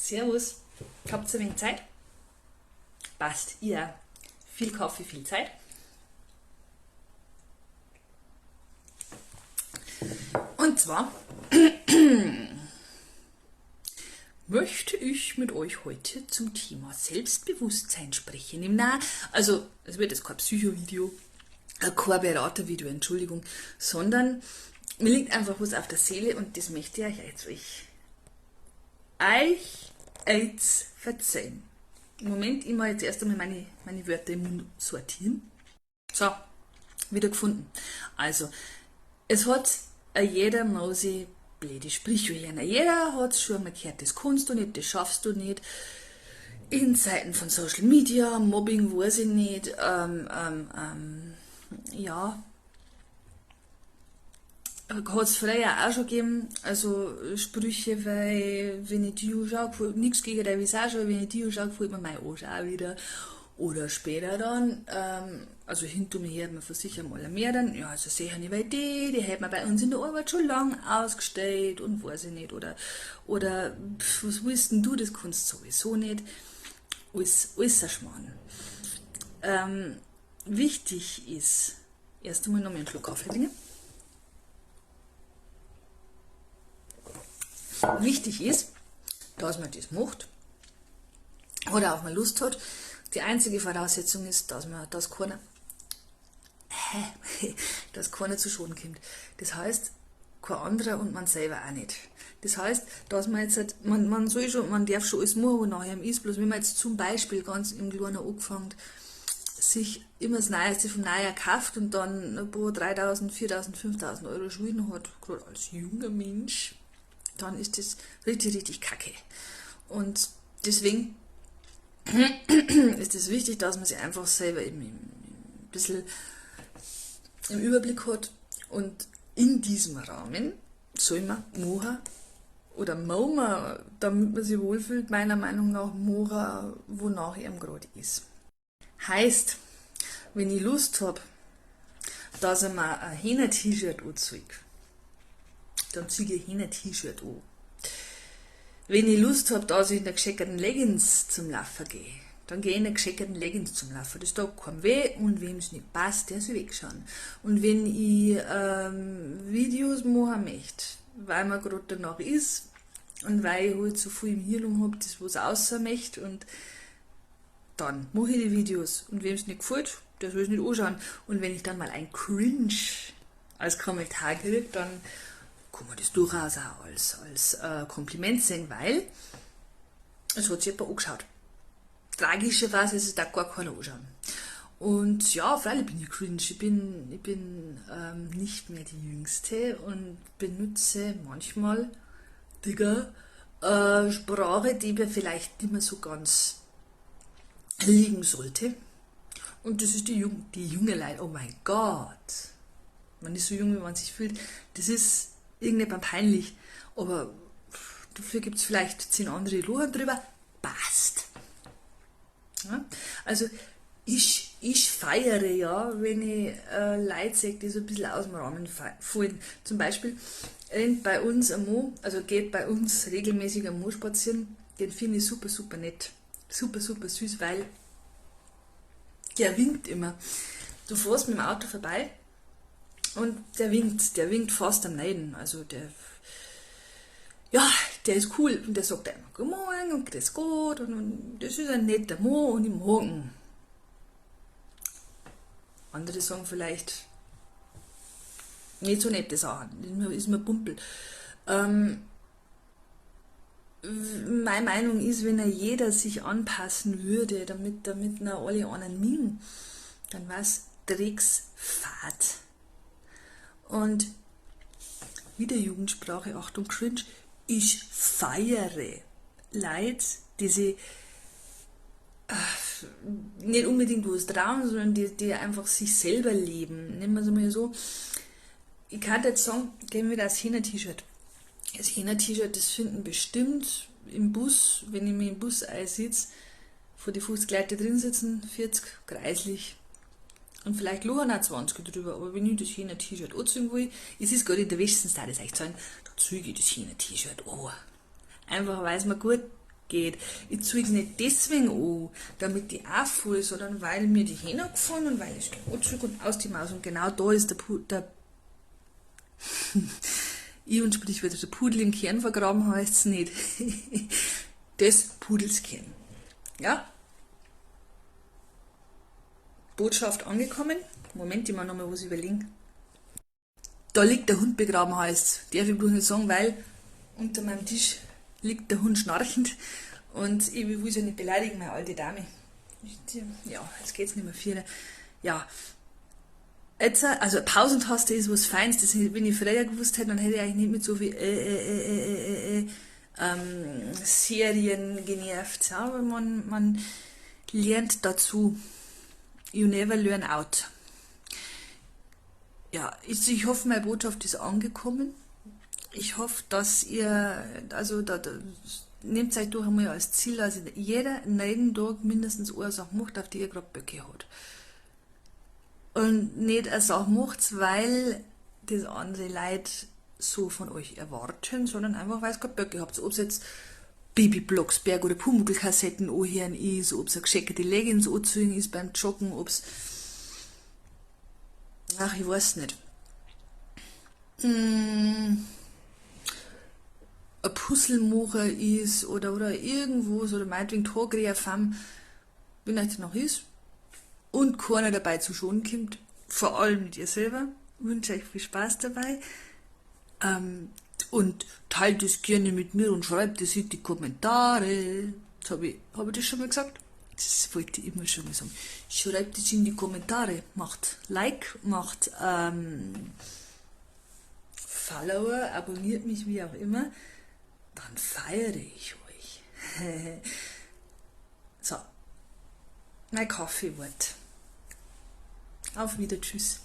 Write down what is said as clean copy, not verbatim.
Servus, habt ihr ein wenig Zeit? Passt, ihr viel Kaffee, viel Zeit. Und zwar möchte ich mit euch heute zum Thema Selbstbewusstsein sprechen. Also, es wird jetzt kein Psychovideo, kein Beratervideo, Entschuldigung, sondern mir liegt einfach was auf der Seele und das möchte ich euch verzeihen. Im Moment immer jetzt erst einmal meine Wörter im Mund sortieren. So, wieder gefunden. Also, es hat jeder Mose blöde Sprichwörter. Jeder hat schon einmal gehört, das kannst du nicht, das schaffst du nicht. In Zeiten von Social Media, Mobbing, weiß ich nicht, ja, hat es früher auch schon gegeben, also Sprüche, weil wenn ich die anschaue, nichts gegen der Visage, aber wenn ich die anschaue, gefällt mir mein Arsch auch wieder. Oder später dann, also hinter mir hört man von sicher mal mehr dann, ja, also sehe ich nicht, weil die hat man bei uns in der Arbeit schon lange ausgestellt und weiß ich nicht, oder was willst denn du, das kannst du sowieso nicht, alles ein Schmarrn. Wichtig ist, erst einmal noch mal einen Schluck Kaffee trinken. Wichtig ist, dass man das macht oder auch mal Lust hat. Die einzige Voraussetzung ist, dass keiner zu Schaden kommt. Das heißt, kein anderer und man selber auch nicht. Das heißt, dass man jetzt halt, man darf schon alles machen, was nachher ist, bloß wenn man jetzt zum Beispiel ganz im Kleinen angefangen sich immer das Neueste vom Neujahr kauft und dann ein paar 3.000, 4.000, 5.000 Euro Schulden hat, gerade als junger Mensch, dann ist das richtig, richtig kacke. Und deswegen ist es wichtig, dass man sich einfach selber eben ein bisschen im Überblick hat und in diesem Rahmen soll man machen oder machen, damit man sich wohlfühlt, meiner Meinung nach machen, wonach ihm gerade ist. Heißt, wenn ich Lust habe, dass ich mir ein Hähner-T-Shirt anziehe, dann ziehe ich ein Hähner-T-Shirt an. Wenn ich Lust habe, dass ich in der gescheckerten Leggings zum Laufen gehe, dann gehe ich in der gescheckerten Leggings zum Laufen. Das tut keinem weh und wem es nicht passt, der soll wegschauen. Und wenn ich Videos machen möchte, weil mir gerade danach ist und weil ich halt so viel im Hirn habe, das was außer möchte, und dann mache ich die Videos. Und wem es nicht gefällt, der soll es nicht anschauen. Und wenn ich dann mal ein Cringe als Kommentar kriege, dann kann man das durchaus auch als Kompliment sehen, weil es hat sich jemand angeschaut. Tragischerweise ist es da gar keiner anschauen. Und ja, freilich bin ich cringe. Ich bin nicht mehr die Jüngste und benutze manchmal Sprache, die mir vielleicht nicht mehr so ganz liegen sollte. Und das ist die junge Leute. Oh mein Gott. Man ist so jung, wie man sich fühlt. Das ist irgendjemand peinlich. Aber dafür gibt es vielleicht 10 andere Luchen drüber. Passt. Ja? Also ich feiere ja, wenn ich Leute sehe, die so ein bisschen aus dem Rahmen fallen. Zum Beispiel rennt bei uns ein Mann, also geht bei uns regelmäßig ein Mann spazieren. Den finde ich super, super nett. Super, super süß, weil der winkt immer. Du fährst mit dem Auto vorbei und der winkt fast am Neiden. Also der ist cool und der sagt einmal Guten Morgen und grüß Gott und das ist ein netter Mann und im Morgen. Andere sagen vielleicht nicht so nette Sachen, ist mir Pumpel. Meine Meinung ist, wenn jeder sich anpassen würde, damit alle anderen mögen, dann war es Drecksfahrt. Und wieder Jugendsprache, Achtung, cringe, ich feiere Leute, die sich nicht unbedingt was trauen, sondern die einfach sich selber leben. Nehmen wir es mal so. Ich kann jetzt sagen, gehen wir das Hähner-T-Shirt. Das Hähner-T-Shirt, das finden bestimmt im Bus, wenn ich mir im Bus einsitze, vor die 50 Leute drin sitzen, 40, kreislich. Und vielleicht lachen auch 20 drüber, aber wenn ich das Hähner-T-Shirt anziehen will, es ist gerade in der Wäsche, da das euch sagen, da ziehe ich das Hähner-T-Shirt an. Einfach weil es mir gut geht. Ich zeige es nicht deswegen an, damit die auffallen, sondern weil mir die Hände gefallen und weil ich da anziehe und aus die Maus. Und genau da ist der ich und sprich wieder der Pudel im Kern vergraben, heißt es nicht. Des Pudels Kern. Ja? Botschaft angekommen. Moment, ich muss nochmal was überlegen. Da liegt der Hund begraben, heißt. Darf ich bloß nicht sagen, weil unter meinem Tisch liegt der Hund schnarchend und ich will sie ja nicht beleidigen, meine alte Dame. Ja, jetzt geht's nicht mehr viel. Ja, jetzt, also Pausentaste ist was Feines, das, wenn ich früher gewusst hätte, dann hätte ich eigentlich nicht mit so viel Serien genervt. Ja, aber man lernt dazu. You never learn out. Ja, ich hoffe, meine Botschaft ist angekommen. Ich hoffe, dass ihr, also nehmt euch doch einmal als Ziel, dass jeder jeden Tag mindestens eine Sache macht, auf die ihr gerade Böcke hat. Und nicht eine Sache macht, weil das andere Leute so von euch erwarten, sondern einfach, weil ihr gerade Böcke habt. Ob es jetzt Babyblocksberg oder Pumuckl-Kassetten anhören ist, ob es eine gescheckerte Leggings anziehen ist beim Joggen, ob es, ach, ich weiß nicht. Ein Puzzlemacher ist oder irgendwas oder meinetwegen Tagreherfam, wenn euch das noch ist und keiner dabei zu Schaden kommt, vor allem mit ihr selber, wünsche euch viel Spaß dabei und teilt es gerne mit mir und schreibt es in die Kommentare. Hab ich das schon mal gesagt? Das wollte ich immer schon mal sagen. Schreibt es in die Kommentare, macht Like, macht Follower, abonniert mich wie auch immer, dann feiere ich euch. So, mein Kaffeewort. Auf wieder, tschüss.